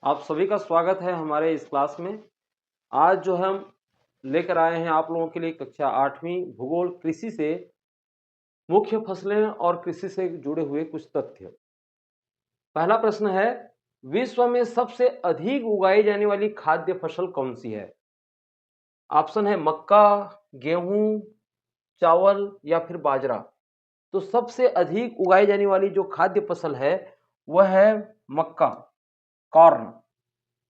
आप सभी का स्वागत है हमारे इस क्लास में। आज जो हम लेकर आए हैं आप लोगों के लिए कक्षा 8वीं भूगोल कृषि से मुख्य फसलें और कृषि से जुड़े हुए कुछ तथ्य। पहला प्रश्न है, विश्व में सबसे अधिक उगाई जाने वाली खाद्य फसल कौन सी है? ऑप्शन है मक्का, गेहूं, चावल या फिर बाजरा। तो सबसे अधिक उगाई जाने वाली जो खाद्य फसल है वह है मक्का, कॉर्न।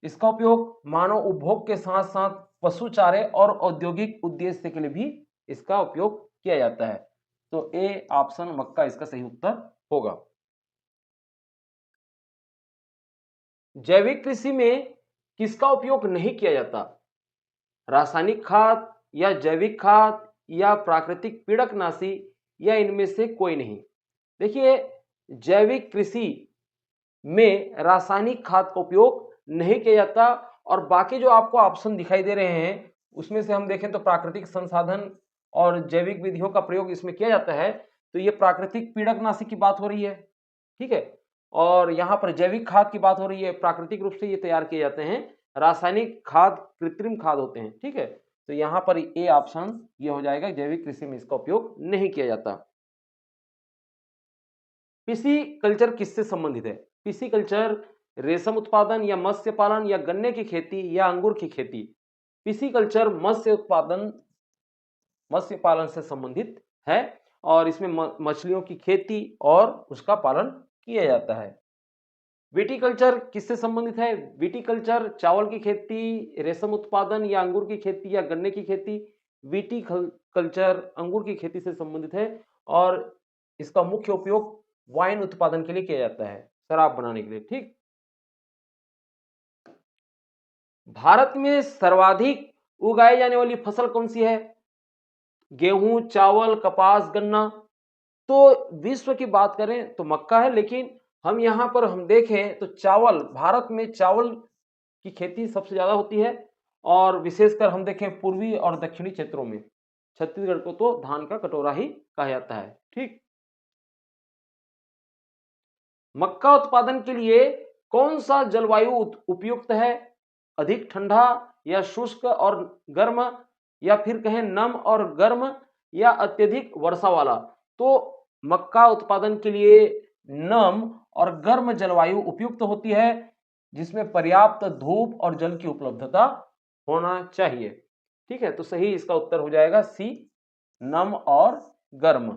इसका उपयोग मानव उपभोग के साथ साथ पशु चारे और औद्योगिक उद्देश्य के लिए भी इसका उपयोग किया जाता है। तो ए ऑप्शन मक्का इसका सही उत्तर होगा। जैविक कृषि में किसका उपयोग नहीं किया जाता? रासायनिक खाद या जैविक खाद या प्राकृतिक पीड़कनाशी या इनमें से कोई नहीं। देखिए, जैविक कृषि में रासायनिक खाद का उपयोग नहीं किया जाता और बाकी जो आपको ऑप्शन दिखाई दे रहे हैं उसमें से हम देखें तो प्राकृतिक संसाधन और जैविक विधियों का प्रयोग इसमें किया जाता है। तो ये प्राकृतिक पीड़कनाशी की बात हो रही है, ठीक है। और यहाँ पर जैविक खाद की बात हो रही है, प्राकृतिक रूप से ये तैयार किए जाते हैं। रासायनिक खाद कृत्रिम खाद होते हैं, ठीक है। तो यहाँ पर ए ऑप्शन ये हो जाएगा, जैविक कृषि में इसका उपयोग नहीं किया जाता। पिसीकल्चर किससे संबंधित है? पिसीकल्चर रेशम उत्पादन या मत्स्य पालन या गन्ने की खेती या अंगूर की खेती। पिसीकल्चर मत्स्य उत्पादन, मत्स्य पालन से संबंधित है और इसमें मछलियों की खेती और उसका पालन किया जाता है। विटीकल्चर किससे संबंधित है? विटीकल्चर चावल की खेती, रेशम उत्पादन या अंगूर की खेती या गन्ने की खेती। विटीकल्चर अंगूर की खेती से संबंधित है और इसका मुख्य उपयोग वाइन उत्पादन के लिए किया जाता है, शराब बनाने के लिए, ठीक। भारत में सर्वाधिक उगाई जाने वाली फसल कौन सी है? गेहूं, चावल, कपास, गन्ना। तो विश्व की बात करें तो मक्का है, लेकिन हम यहां पर हम देखें तो चावल, भारत में चावल की खेती सबसे ज्यादा होती है और विशेषकर हम देखें पूर्वी और दक्षिणी क्षेत्रों में। छत्तीसगढ़ को तो धान का कटोरा ही कहा जाता है, ठीक। मक्का उत्पादन के लिए कौन सा जलवायु उपयुक्त है? अधिक ठंडा या शुष्क और गर्म या फिर कहें नम और गर्म या अत्यधिक वर्षा वाला? तो मक्का उत्पादन के लिए नम और गर्म जलवायु उपयुक्त होती है जिसमें पर्याप्त धूप और जल की उपलब्धता होना चाहिए, ठीक है। तो सही इसका उत्तर हो जाएगा सी, नम और गर्म।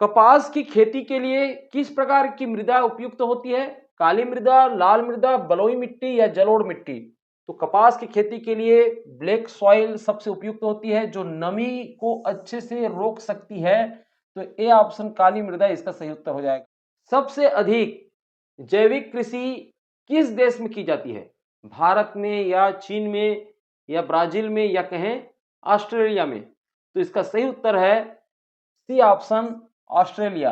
कपास की खेती के लिए किस प्रकार की मृदा उपयुक्त होती है? काली मृदा, लाल मृदा, बलुई मिट्टी या जलोढ़ मिट्टी? तो कपास की खेती के लिए ब्लैक सॉइल सबसे उपयुक्त होती है जो नमी को अच्छे से रोक सकती है। तो ए ऑप्शन काली मृदा इसका सही उत्तर हो जाएगा। सबसे अधिक जैविक कृषि किस देश में की जाती है? भारत में या चीन में या ब्राजील में या कहें ऑस्ट्रेलिया में? तो इसका सही उत्तर है सी ऑप्शन, ऑस्ट्रेलिया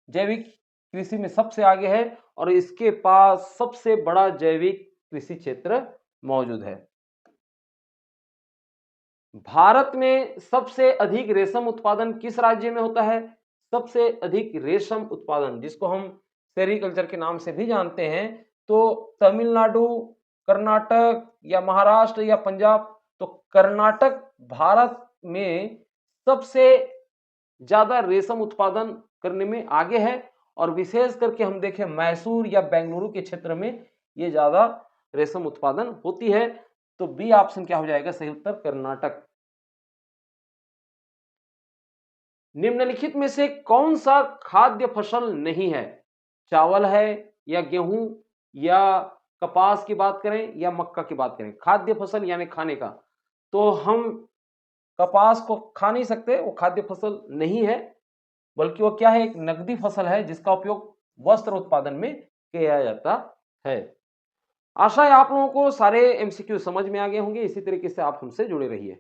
जैविक कृषि में सबसे आगे है और इसके पास सबसे बड़ा जैविक कृषि क्षेत्र मौजूद है। भारत में सबसे अधिक रेशम उत्पादन किस राज्य में होता है? सबसे अधिक रेशम उत्पादन, जिसको हम सेरीकल्चर के नाम से भी जानते हैं, तो तमिलनाडु, कर्नाटक या महाराष्ट्र या पंजाब? तो कर्नाटक भारत में सबसे ज्यादा रेशम उत्पादन करने में आगे है और विशेष करके हम देखें मैसूर या बेंगलुरु के क्षेत्र में ये ज्यादा रेशम उत्पादन होती है। तो बी ऑप्शन क्या हो जाएगा सही उत्तर? कर्नाटक। निम्नलिखित में से कौन सा खाद्य फसल नहीं है? चावल है या गेहूं या कपास की बात करें या मक्का की बात करें? खाद्य फसल यानी खाने का, तो हम कपास को खा नहीं सकते, वो खाद्य फसल नहीं है, बल्कि वो क्या है, एक नकदी फसल है जिसका उपयोग वस्त्र उत्पादन में किया जाता है। आशा है आप लोगों को सारे एमसीक्यू समझ में आ गए होंगे। इसी तरीके से आप हमसे जुड़े रहिए।